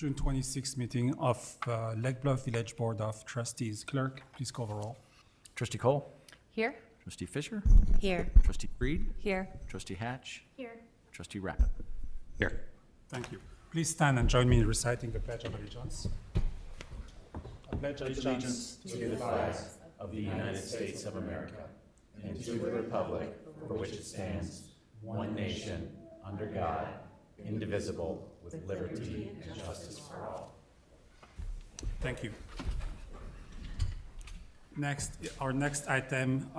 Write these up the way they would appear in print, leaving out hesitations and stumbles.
June 26th meeting of Bluff Village Board of Trustees. Clerk, please call the roll. Trustee Cole? Here. Trustee Fisher? Here. Trustee Freed? Here. Trustee Hatch? Here. Trustee Rappin? Here. Thank you. Please stand and join me in reciting the Pledge of Allegiance. I pledge allegiance To the flag of the United States of America and to the republic for which it stands, one nation, under God, indivisible, with liberty and justice for all. Thank you. Our next item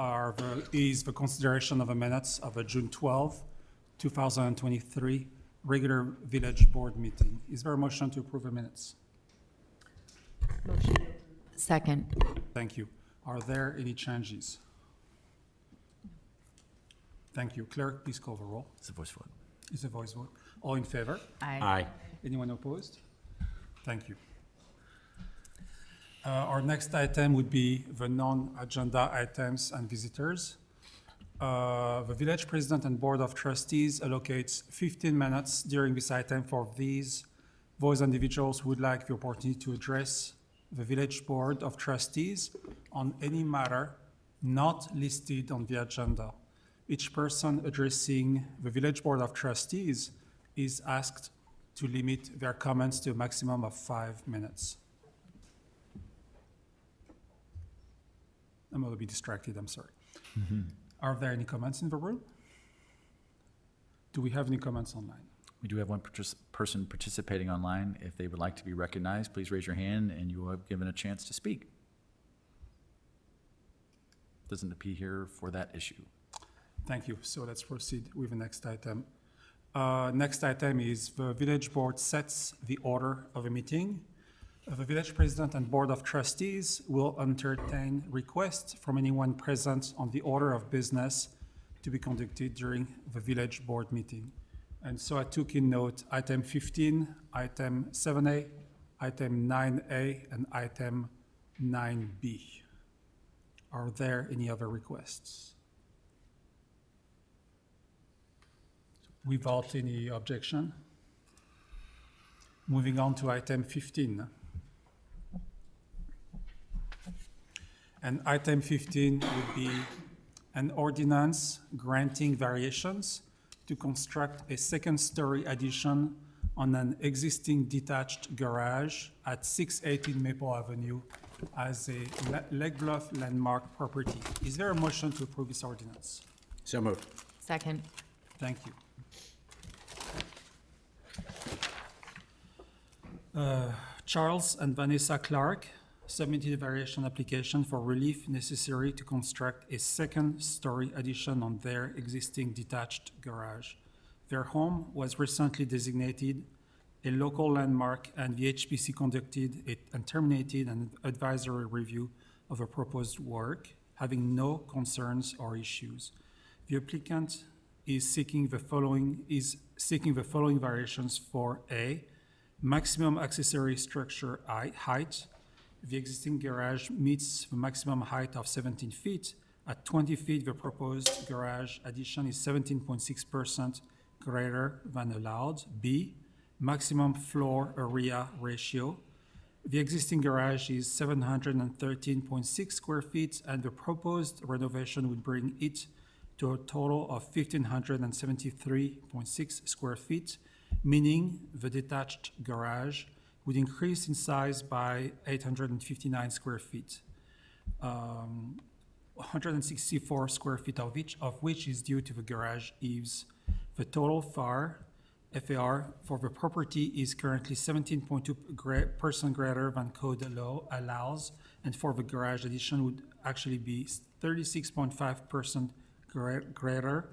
is the consideration of the minutes of a June 12, 2023 regular village board meeting. Is there a motion to approve the minutes? Motion. Second. Thank you. Are there any changes? Thank you. Clerk, please call the roll. It's a voice vote. It's a voice vote. All in favor? Aye. Anyone opposed? Thank you. Our next item would be the non-agenda items and visitors. The village president and board of trustees allocates 15 minutes during this item for those individuals who would like the opportunity to address the village board of trustees on any matter not listed on the agenda. Each person addressing the village board of trustees is asked to limit their comments to a maximum of 5 minutes. I'm going to be distracted, I'm sorry. Are there any comments in the room? Do we have any comments online? We do have one person participating online. If they would like to be recognized, please raise your hand and you will have given a chance to speak. Doesn't appear here for that issue. Thank you. So let's proceed with the next item. Next item is the village board sets the order of a meeting. The village president and board of trustees will entertain requests from anyone present on the order of business to be conducted during the village board meeting. And so I took in note item 15, item 7A, item 9A, and item 9B. Are there any other requests? Without any objection. Moving on to item 15. And item 15 would be an ordinance granting variations to construct a second-story addition on an existing detached garage at 618 Maple Avenue as a Lake Bluff landmark property. Is there a motion to approve this ordinance? So moved. Second. Thank you. Charles and Vanessa Clark submitted a variation application for relief necessary to construct a second-story addition on their existing detached garage. Their home was recently designated a local landmark, and the HPC conducted and terminated an advisory review of a proposed work, having no concerns or issues. The applicant is seeking the following variations for A, maximum accessory structure height. The existing garage meets the maximum height of 17 feet. At 20 feet, the proposed garage addition is 17.6% greater than allowed. B, maximum floor area ratio. The existing garage is 713.6 square feet, and the proposed renovation would bring it to a total of 1,573.6 square feet, meaning the detached garage would increase in size by 859 square feet. 164 square feet of which is due to the garage eaves. The total FAR for the property is currently 17.2% greater than code law allows, and for the garage addition would actually be 36.5% greater,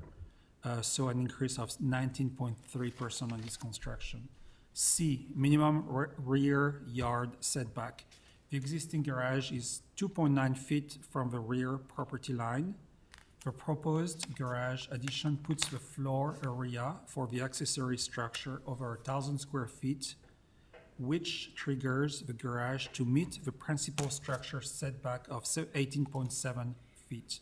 so an increase of 19.3% on this construction. C, minimum rear yard setback. The existing garage is 2.9 feet from the rear property line. The proposed garage addition puts the floor area for the accessory structure over 1,000 square feet, which triggers the garage to meet the principal structure setback of 18.7 feet.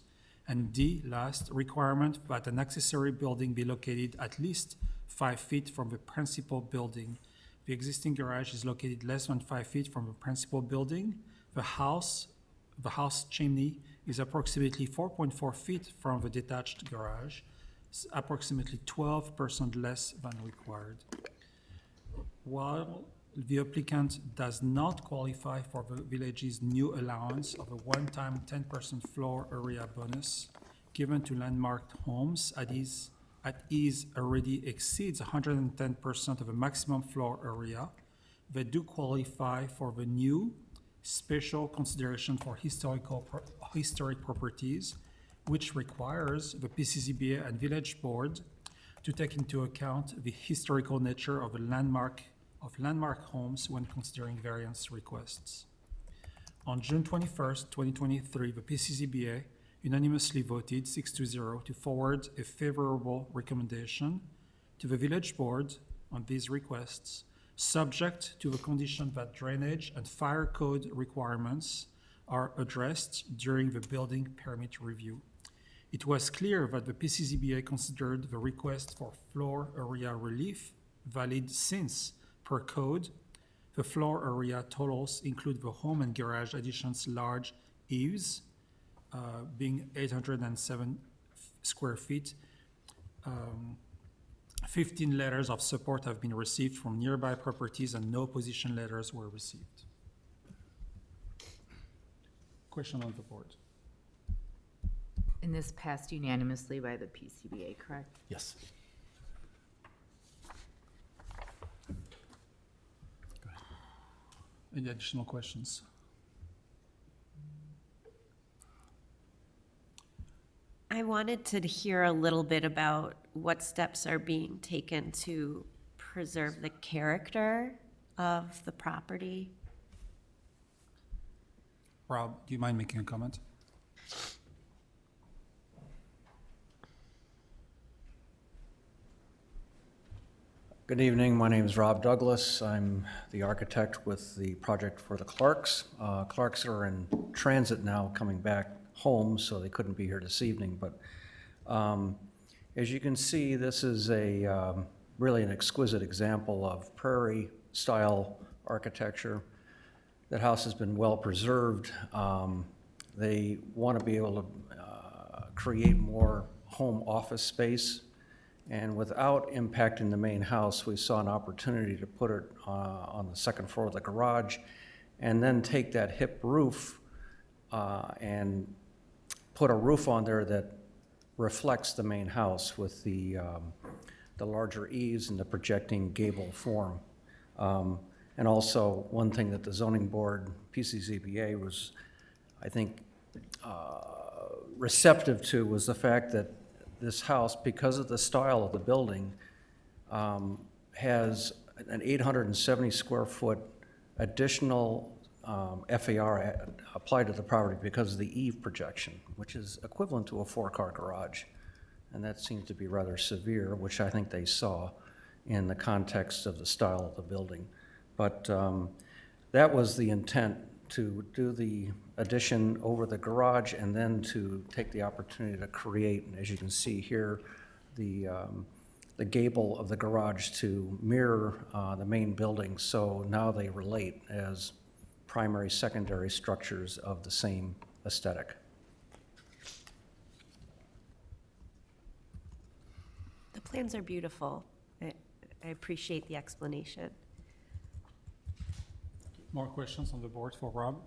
And D, last, requirement that an accessory building be located at least 5 feet from the principal building. The existing garage is located less than 5 feet from the principal building. The house chimney is approximately 4.4 feet from the detached garage, approximately 12% less than required. While the applicant does not qualify for the village's new allowance of a one-time 10% floor area bonus given to landmarked homes at ease already exceeds 110% of the maximum floor area, they do qualify for the new special consideration for historic properties, which requires the PCCBA and Village Board to take into account the historical nature of landmark homes when considering variance requests. On June 21st, 2023, the PCCBA unanimously voted 6-0 to forward a favorable recommendation to the Village Board on these requests, subject to the condition that drainage and fire code requirements are addressed during the building permit review. It was clear that the PCCBA considered the request for floor area relief valid since, per code, the floor area totals include the home and garage additions large eaves, being 807 square feet. 15 letters of support have been received from nearby properties and no opposition letters were received. Question on the board. And this passed unanimously by the PCBA, correct? Yes. Any additional questions? I wanted to hear a little bit about what steps are being taken to preserve the character of the property. Rob, do you mind making a comment? Good evening. My name is Rob Douglas. I'm the architect with the project for the Clarks. Clarks are in transit now, coming back home, so they couldn't be here this evening. But as you can see, this is really an exquisite example of prairie-style architecture. That house has been well preserved. They want to be able to create more home office space. And without impacting the main house, we saw an opportunity to put it on the second floor of the garage and then take that hip roof and put a roof on there that reflects the main house with the larger eaves and the projecting gable form. And also, one thing that the zoning board, PCCBA, was, I think, receptive to was the fact that this house, because of the style of the building, has an 870 square foot additional FAR applied to the property because of the eave projection, which is equivalent to a 4-car garage. And that seems to be rather severe, which I think they saw in the context of the style of the building. But that was the intent, to do the addition over the garage and then to take the opportunity to create, as you can see here, the gable of the garage to mirror the main building. So now they relate as primary, secondary structures of the same aesthetic. The plans are beautiful. I appreciate the explanation. More questions on the board for Rob?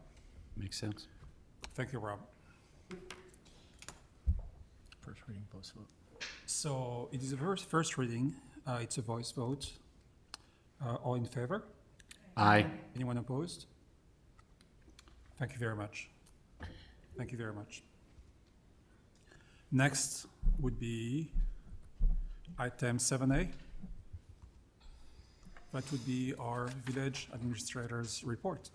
Makes sense. Thank you, Rob. First reading, post vote. So it is a first reading. It's a voice vote. All in favor? Aye. Anyone opposed? Thank you very much. Thank you very much. Next would be item 7A. That would be our village administrator's report.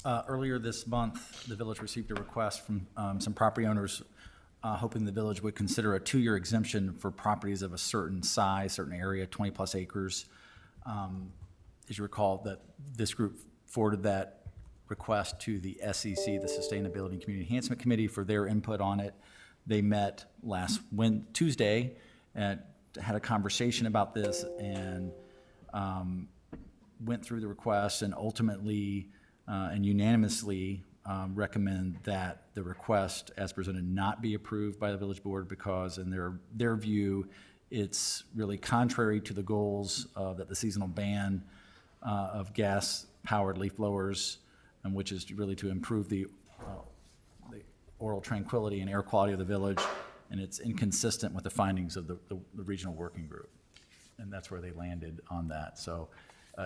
Earlier this month, the village received a request from some property owners hoping the village would consider a 2-year exemption for properties of a certain size, certain area, 20-plus acres. As you recall, that this group forwarded that request to the SEC, the Sustainability and Community Enhancement Committee, for their input on it. They met last Tuesday and had a conversation about this, and went through the request and ultimately and unanimously recommend that the request as presented not be approved by the village board because in their view, it's really contrary to the goals that the seasonal ban of gas-powered leaf blowers, and which is really to improve the oral tranquility and air quality of the village, and it's inconsistent with the findings of the regional working group. And that's where they landed on that. So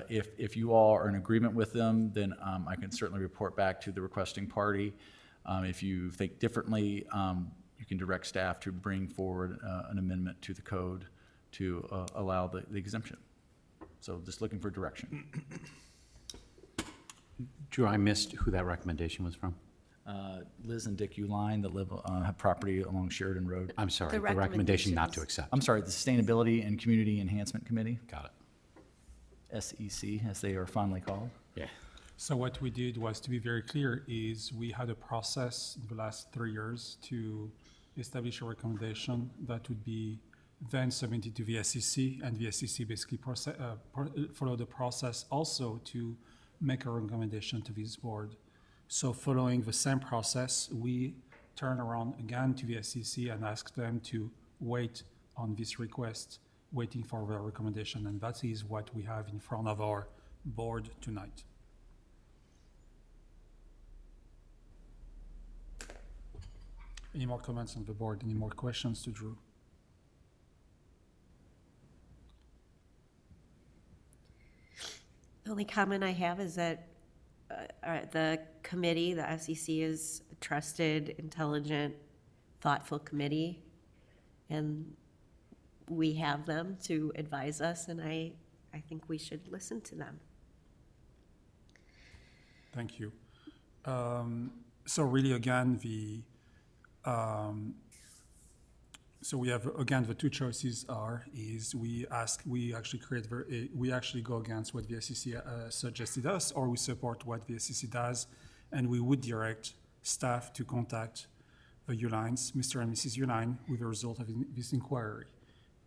if you all are in agreement with them, then I can certainly report back to the requesting party. If you think differently, you can direct staff to bring forward an amendment to the code to allow the exemption. So just looking for direction. Drew, I missed who that recommendation was from. Liz and Dick Uline that live, have property along Sheridan Road. I'm sorry, The the recommendation not to recommendations. accept. I'm sorry, the Sustainability and Community Enhancement Committee, Got it. SEC, as they are fondly called. Yeah. So what we did was, to be very clear, is we had a process in the last 3 years to establish a recommendation that would be then submitted to the SEC, and the SEC basically follow the process also to make a recommendation to this board. So following the same process, we turn around again to the SEC and ask them to wait on this request, waiting for their recommendation, and that is what we have in front of our board tonight. Any more comments on the board? Any more questions to Drew? The only comment I have is that the committee, the SEC, is a trusted, intelligent, thoughtful committee, and we have them to advise us, and I think we should listen to them. Thank you. So really, again, so we have, again, the two choices is we actually go against what the SEC suggested us, or we support what the SEC does, and we would direct staff to contact the Ulines, Mr. and Mrs. Uline, with the result of this inquiry.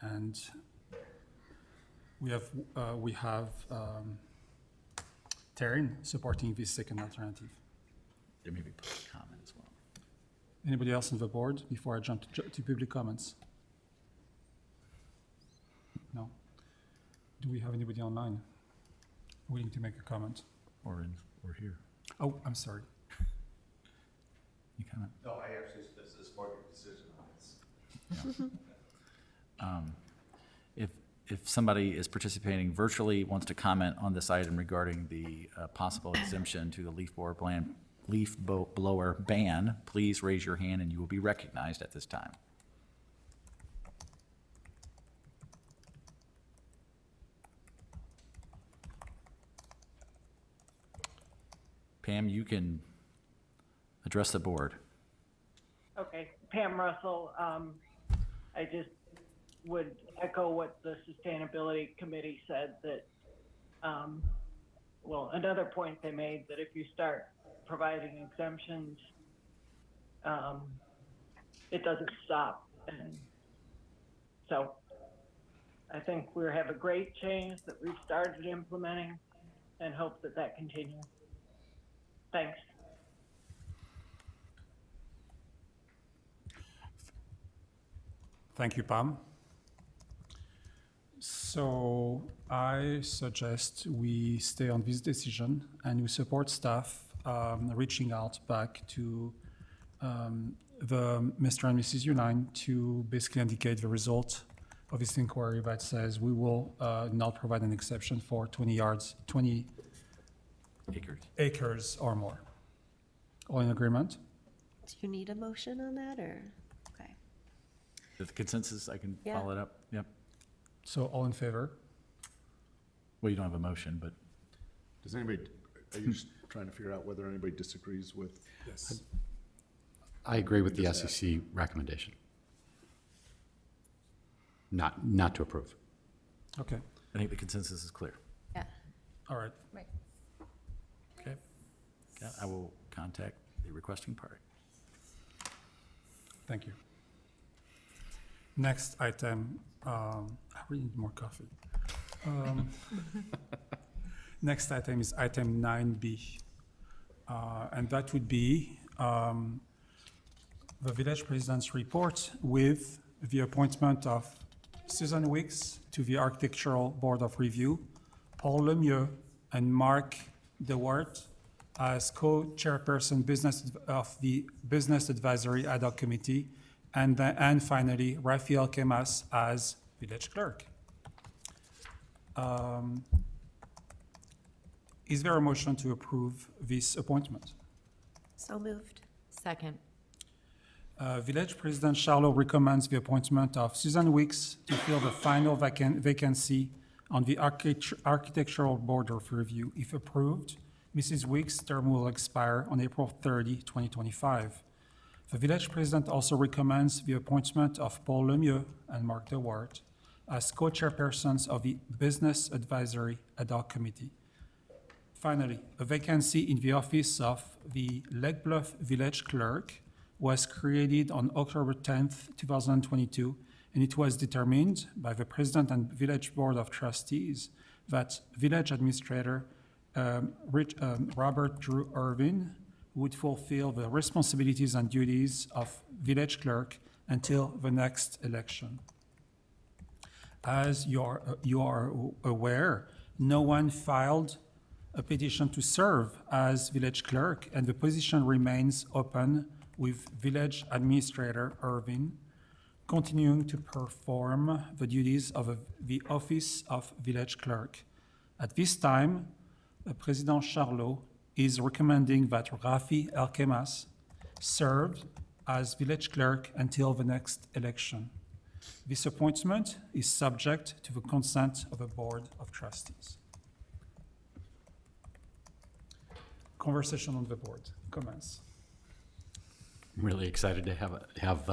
And we have Taryn supporting this second alternative. There may be public comment as well. Anybody else on the board before I jump to public comments? No? Do we have anybody online willing to make a comment? Or here. Oh, I'm sorry. You comment? No, I actually, this is for your decision on this. If somebody is participating virtually, wants to comment on this item regarding the possible exemption to the leaf blower ban, please raise your hand and you will be recognized at this time. Pam, you can address the board. Okay, Pam Russell, I just would echo what the Sustainability Committee said, that, well, another point they made, that if you start providing exemptions, it doesn't stop. And so I think we have a great change that we've started implementing and hope that that continues. Thanks. Thank you, Pam. So I suggest we stay on this decision and we support staff reaching out back to the Mr. and Mrs. Uline to basically indicate the result of this inquiry that says we will not provide an exception for 20 acres or more. All in agreement? Do you need a motion on that, or? Okay. Is the consensus, I can Yeah. follow it up? Yep. So all in favor? Well, you don't have a motion, but Does anybody, are you just trying to figure out whether anybody disagrees with? Yes. I agree with the SEC recommendation. Not to approve. Okay, I think the consensus is clear. Yeah. all right. Right. Okay. Yeah, I will contact the requesting party. Thank you. Next item, I really need more coffee. Next item is item 9B. And that would be the village president's report with the appointment of Susan Wicks to the Architectural Board of Review, Paul Lemieux and Mark DeWart as co-chairperson of the Business Advisory Ad Hoc Committee, and finally, Raphael Kemas as village clerk. Is there a motion to approve this appointment? So moved. Second. Village President Charlot recommends the appointment of Susan Wicks to fill the final vacancy on the Architectural Board of Review. If approved, Mrs. Wicks' term will expire on April 30, 2025. The Village President also recommends the appointment of Paul Lemieux and Mark DeWart as co-chairpersons of the Business Advisory Ad Hoc Committee. Finally, a vacancy in the office of the Lake Bluff Village Clerk was created on October 10th, 2022, and it was determined by the President and Village Board of Trustees that Village Administrator Robert Drew Irvin would fulfill the responsibilities and duties of Village Clerk until the next election. As you are aware, no one filed a petition to serve as village clerk, and the position remains open with Village Administrator Irvin continuing to perform the duties of the office of village clerk. At this time, President Charlot is recommending that Rafi Elkemas serve as village clerk until the next election. This appointment is subject to the consent of the Board of Trustees. Conversation on the board. Comments? I'm really excited to have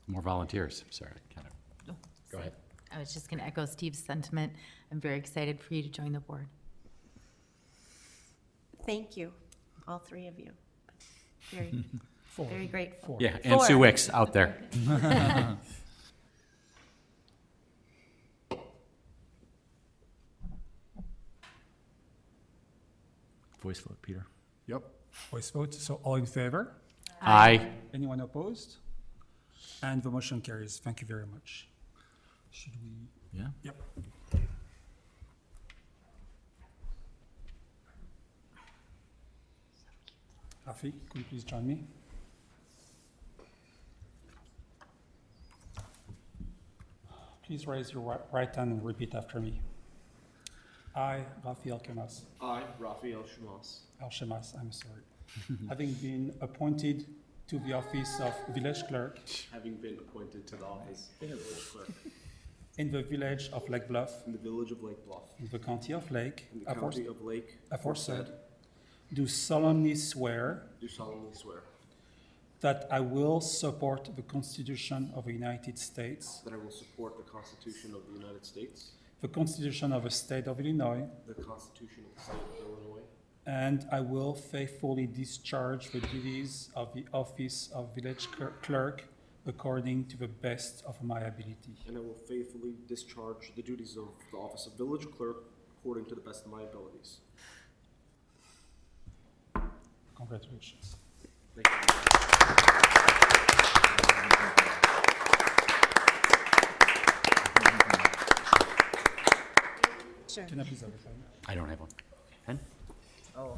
more volunteers. Sorry, kind of. Go ahead. I was just going to echo Steve's sentiment. I'm very excited for you to join the board. Thank you, all three of you. Very, very grateful. Yeah, and Sue Wicks out there. Voice vote, Peter. Yep. Voice vote. So all in favor? Aye. Anyone opposed? And the motion carries. Thank you very much. Should we? Yeah? Yep. Rafi, could you please join me? Please raise your right hand and repeat after me. I, Rafi Elkemas. I, Rafi El-Shamas, I'm sorry. Having been appointed to the office of village clerk having been appointed to the office of village clerk in the village of Lake Bluff, in the village of Lake Bluff, in the county of Lake, in the county of Lake, aforesaid, do solemnly swear do solemnly swear that I will support the Constitution of the United States, that I will support the Constitution of the United States, the Constitution of the State of Illinois, the Constitution of the State of Illinois, and I will faithfully discharge the duties of the office of village clerk according to the best of my ability. and I will faithfully discharge the duties of the office of village clerk according to the best of my abilities. Congratulations. Thank you. Sure. Can I please have a pen? I don't have one. Pen? Oh.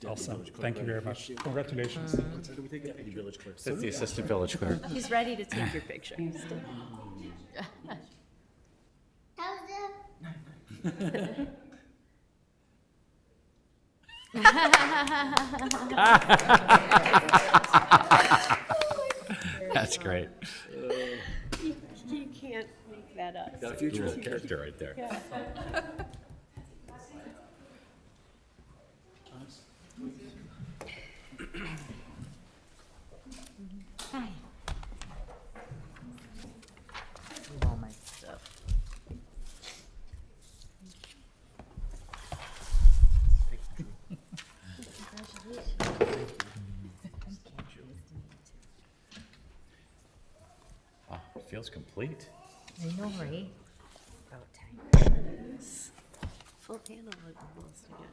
Awesome. Thank you very much. Congratulations. Do we take a picture? Village clerk. That's the assistant village clerk. He's ready to take your picture. That's great. You can't make that up. Got a future. Little character right there. All my stuff. Feels complete. I know, right? About time. Full panel almost again.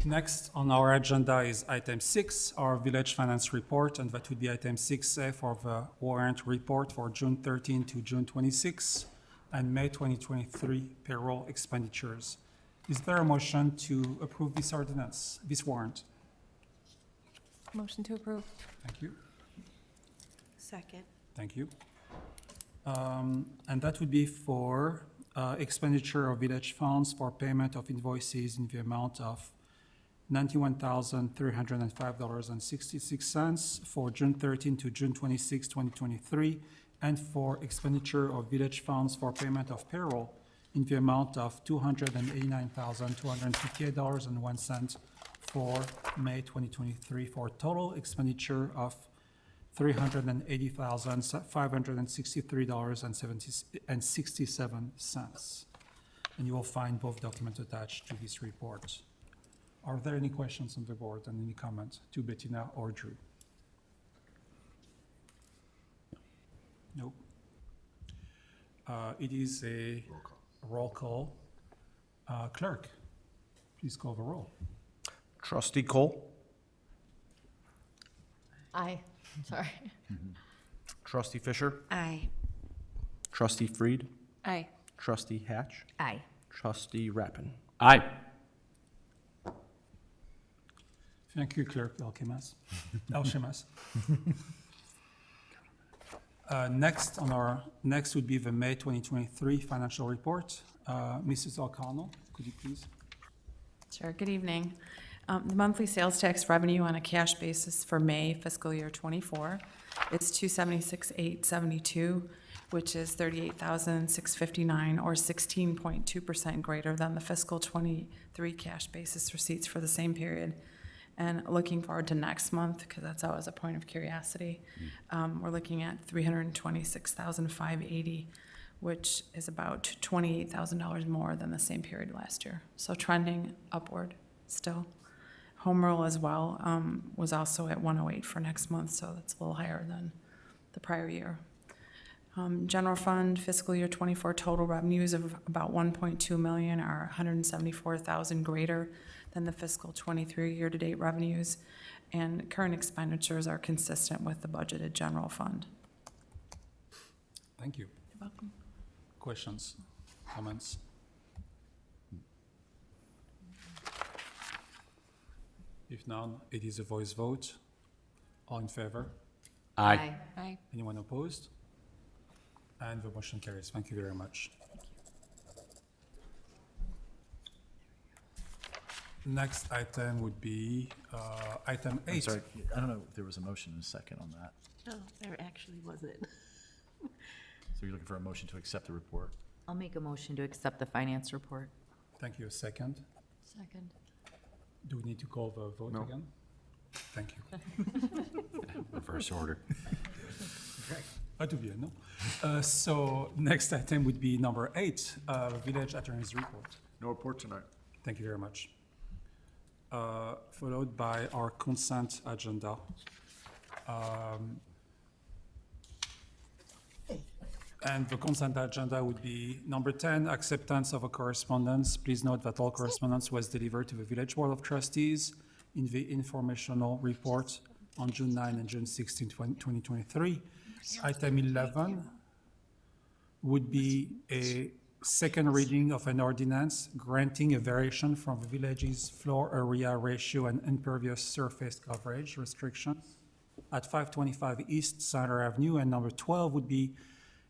Next on our agenda is item 6, our village finance report, and that would be item 6A for the warrant report for June 13 to June 26 and May 2023 payroll expenditures. Is there a motion to approve this ordinance, this warrant? Motion to approve. Thank you. Second. Thank you. And that would be for expenditure of village funds for payment of invoices in the amount of $91,305.66 for June 13 to June 26, 2023, and for expenditure of village funds for payment of payroll in the amount of $289,258.01 for May 2023, for a total expenditure of $380,563.67. And you will find both documents attached to this report. Are there any questions on the board and any comments to Bettina or Drew? No. It is a roll call. Clerk, please call the roll. Trustee Cole? Aye. Sorry. Trustee Fisher? Aye. Trustee Freed? Aye. Trustee Hatch? Aye. Trustee Rappin? Aye. Thank you, Clerk Alchemas. Next would be the May 2023 financial report. Mrs. O'Connell, could you please? Sure. Good evening. The monthly sales tax revenue on a cash basis for May fiscal year '24 is $276,872, which is $38,659, or 16.2% greater than the fiscal '23 cash basis receipts for the same period. And looking forward to next month, because that's always a point of curiosity, we're looking at $326,580, which is about $28,000 more than the same period last year. So trending upward still. Home rule as well was also at 108 for next month, so that's a little higher than the prior year. General fund fiscal year '24 total revenues of about 1.2 million are 174,000 greater than the fiscal '23 year-to-date revenues, and current expenditures are consistent with the budgeted general fund. Thank you. You're welcome. Questions, comments? If none, it is a voice vote. All in favor? Aye. Aye. Anyone opposed? And the motion carries. Thank you very much. Next item would be item 8. I'm sorry, I don't know if there was a motion and a second on that. No, there actually wasn't. So you're looking for a motion to accept the report? I'll make a motion to accept the finance report. Thank you. A second. Second. Do we need to call the vote again? Thank you. Reverse order. To be a no. So next item would be number 8, village attorney's report. No report tonight. Thank you very much. Followed by our consent agenda. And the consent agenda would be number 10, acceptance of a correspondence. Please note that all correspondence was delivered to the Village Board of Trustees in the informational report on June 9 and June 16, 2023. Item 11 would be a second reading of an ordinance granting a variation from the village's floor area ratio and impervious surface coverage restrictions at 525 East Center Avenue. And number 12 would be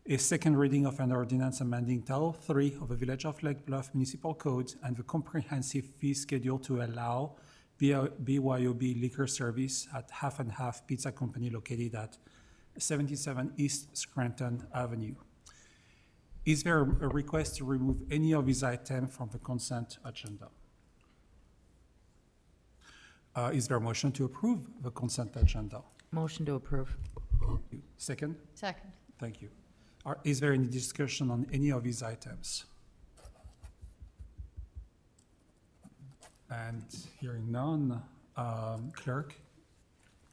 a second reading of an ordinance amending Title 3 of the Village of Lake Bluff Municipal Code and the comprehensive fee schedule to allow BYOB liquor service at Half and Half Pizza Company located at 77 East Scranton Avenue. Is there a request to remove any of these items from the consent agenda? Is there a motion to approve the consent agenda? Motion to approve. Second? Second. Thank you. Is there any discussion on any of these items? And hearing none, clerk,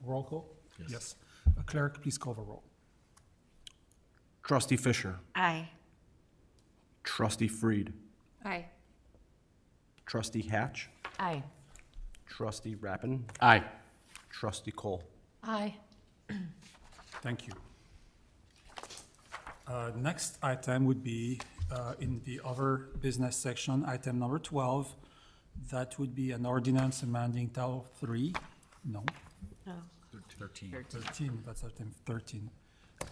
roll call? Yes. Clerk, please call the roll. Trustee Fisher. Aye. Trustee Freed. Aye. Trustee Hatch. Aye. Trustee Rappin. Aye. Trustee Cole. Aye. Thank you. Next item would be in the other business section, item number 12. That would be an ordinance amending Title 3. No, 13. 13, that's item 13.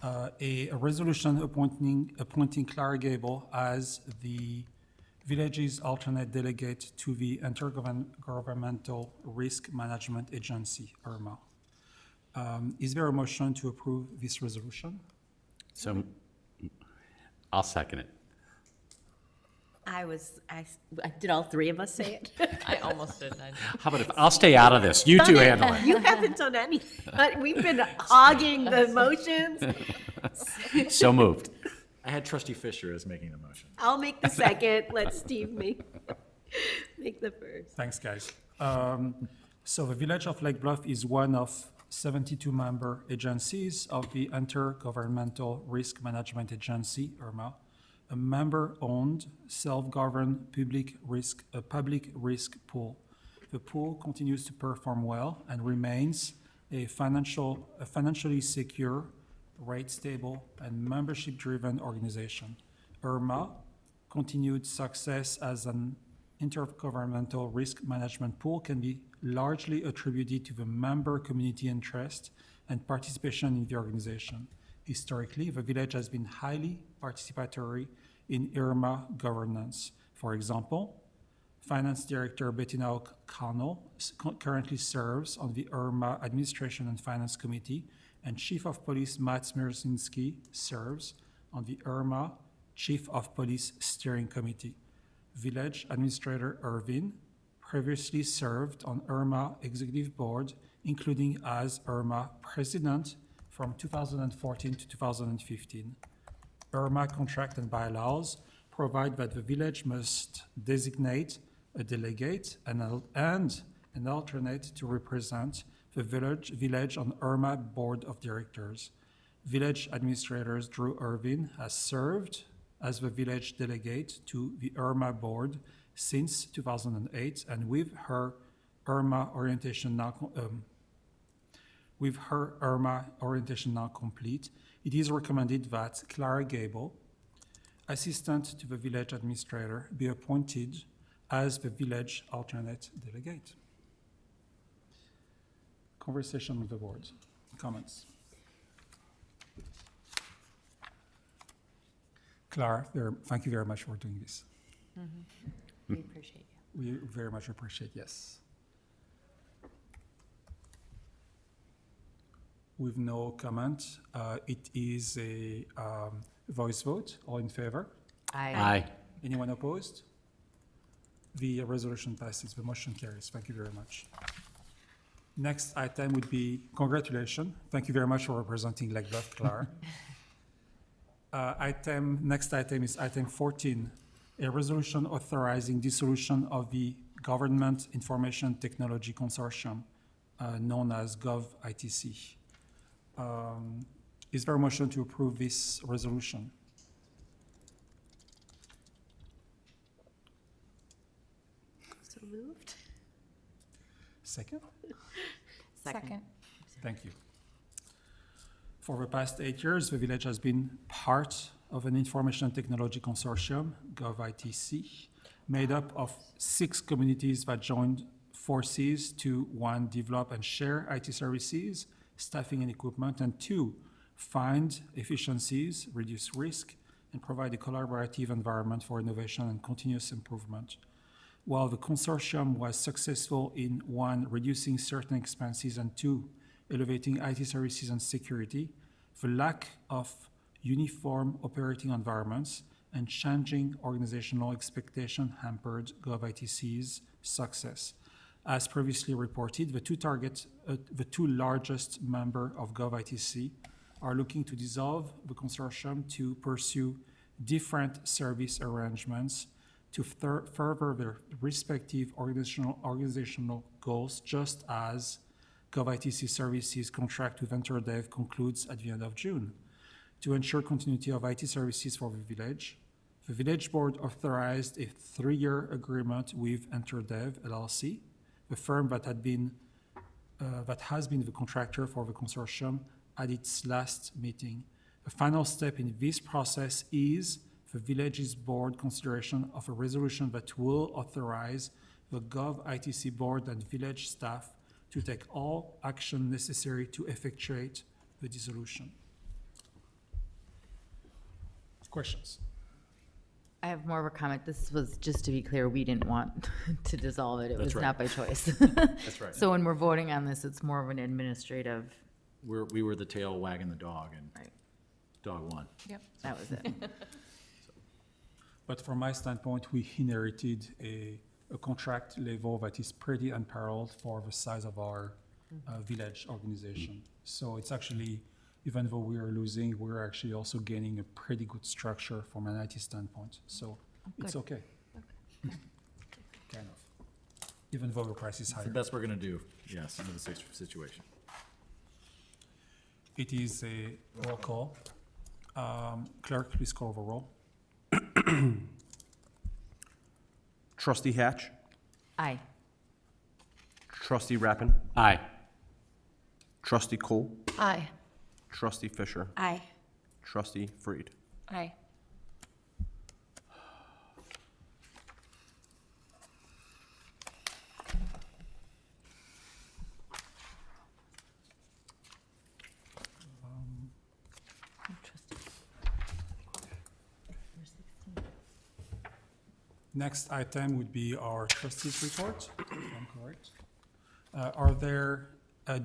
A resolution appointing Clara Gable as the village's alternate delegate to the Intergovernmental Risk Management Agency, IRMA. Is there a motion to approve this resolution? So I'll second it. Did all three of us say it? I almost did. How about if, I'll stay out of this. You two handle it. You haven't done anything, but we've been hogging the motions. So moved. I had Trustee Fisher as making the motion. I'll make the second, let Steve make the first. Thanks, guys. So the Village of Lake Bluff is one of 72 member agencies of the Intergovernmental Risk Management Agency, IRMA, a member-owned, self-governed public risk pool. The pool continues to perform well and remains a financially secure, rate-stable, and membership-driven organization. IRMA continued success as an intergovernmental risk management pool can be largely attributed to the member community interest and participation in the organization. Historically, the village has been highly participatory in IRMA governance. For example, Finance Director Bettina O'Connell currently serves on the IRMA Administration and Finance Committee, and Chief of Police Matt Smirzinski serves on the IRMA Chief of Police Steering Committee. Village Administrator Irvin previously served on IRMA Executive Board, including as IRMA President from 2014 to 2015. IRMA contract and bylaws provide that the village must designate a delegate and an alternate to represent the village on IRMA Board of Directors. Village Administrator Drew Irvin has served as the village delegate to the IRMA Board since 2008, and with her IRMA orientation now complete, it is recommended that Clara Gable, assistant to the village administrator, be appointed as the village alternate delegate. Conversation with the board. Comments? Clara, thank you very much for doing this. We appreciate you. We very much appreciate, yes. With no comment, it is a voice vote. All in favor? Aye. Anyone opposed? The resolution passes. The motion carries. Thank you very much. Next item would be congratulations. Thank you very much for representing Lake Bluff, Clara. Next item is item 14, a resolution authorizing dissolution of the Government Information Technology Consortium, known as GovITC. Is there a motion to approve this resolution? So moved. Second? Second. Thank you. For the past 8 years, the village has been part of an information technology consortium, GovITC, made up of 6 communities that joined forces to 1, develop and share IT services, staffing and equipment, and 2, find efficiencies, reduce risk, and provide a collaborative environment for innovation and continuous improvement. While the consortium was successful in 1, reducing certain expenses, and 2, elevating IT services and security, the lack of uniform operating environments and changing organizational expectation hampered GovITC's success. As previously reported, the two largest members of GovITC are looking to dissolve the consortium to pursue different service arrangements to further their respective organizational goals, just as GovITC Services contract with EnterDev concludes at the end of June. to ensure continuity of IT services for the village. The village board authorized a 3-year agreement with Interdev LLC, the firm that has been the contractor for the consortium at its last meeting. The final step in this process is the village's board consideration of a resolution that will authorize the GovITC board and village staff to take all action necessary to effectuate the dissolution. Questions? I have more of a comment. This was, just to be clear, we didn't want to dissolve it. It was right. not by choice. That's right. So when we're voting on this, it's more of an administrative, We were the tail wagging the dog, and right, dog won. that was it. But from my standpoint, we inherited a contract level that is pretty unparalleled for the size of our village organization. So it's actually, even though we are losing, we're actually also gaining a pretty good structure from an IT standpoint. So it's okay. Kind of. Even though the price is It's the higher. best we're gonna do, yes, under the situation. It is a roll call. Clerk, please call the roll. Trustee Hatch, Aye. Trustee Rappin, Aye. Trustee Cole, Aye. Trustee Fisher, Aye. Trustee Freed. Aye. Next item would be our trustees report, if I'm correct.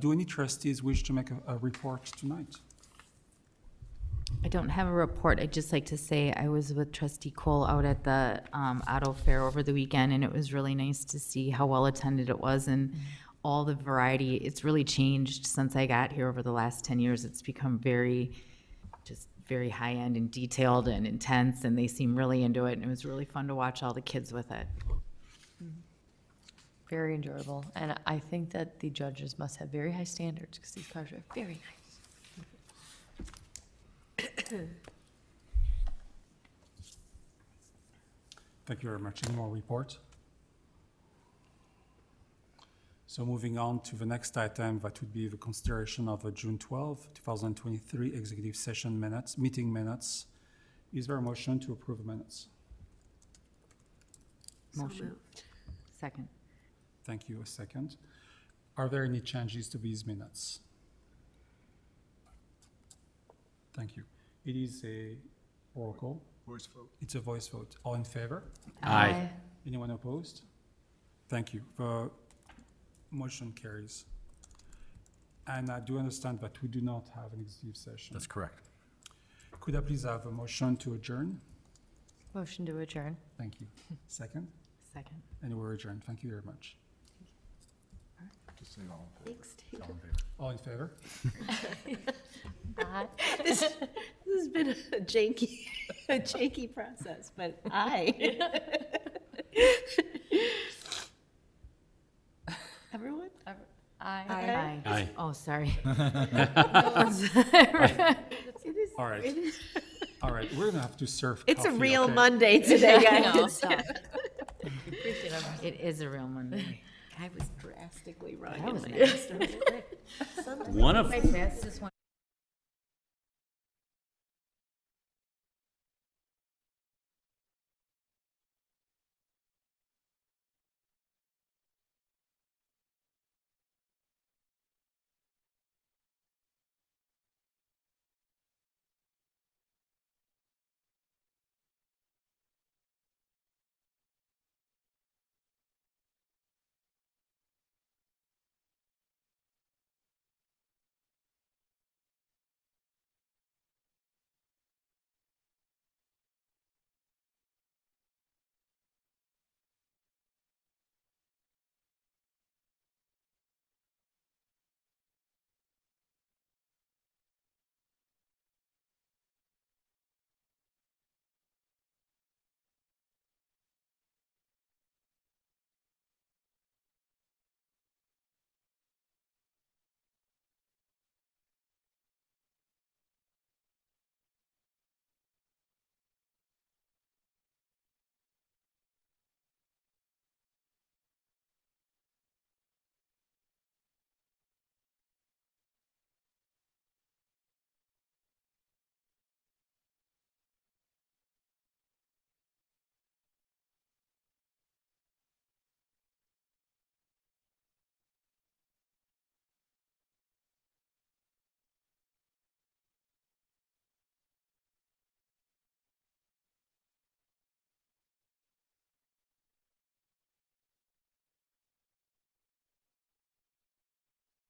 Do any trustees wish to make a report tonight? I don't have a report. I'd just like to say I was with trustee Cole out at the auto fair over the weekend, and it was really nice to see how well attended it was and all the variety. It's really changed since I got here over the last 10 years. It's become very high-end and detailed and intense, and they seem really into it, and it was really fun to watch all the kids with it. Very enjoyable, and I think that the judges must have very high standards, because these cars are very nice. Thank you very much. Any more report? So moving on to the next item, that would be the consideration of the June 12, 2023 executive session minutes, meeting minutes. Is there a motion to approve the minutes? Motion. Second. Thank you. A second. Are there any changes to these minutes? Thank you. It is a roll call. Voice vote. It's a voice vote. All in favor? Aye. Anyone opposed? Thank you. The motion carries. And I do understand that we do not have an executive session. That's correct. Could I please have a motion to adjourn? Motion to adjourn. Thank you. Second? Second. And we're adjourned. Thank you very much. Just say all. Thanks, Dave. All in favor? This has been a janky process, but aye. Everyone? Aye. Aye. Aye. Oh, sorry. It is. All right. It is. All right, we're gonna have to serve It's a coffee, real okay? Monday today, guys. It is a real Monday. I was drastically wrong. That in was my nice. estimate. One of My fastest one.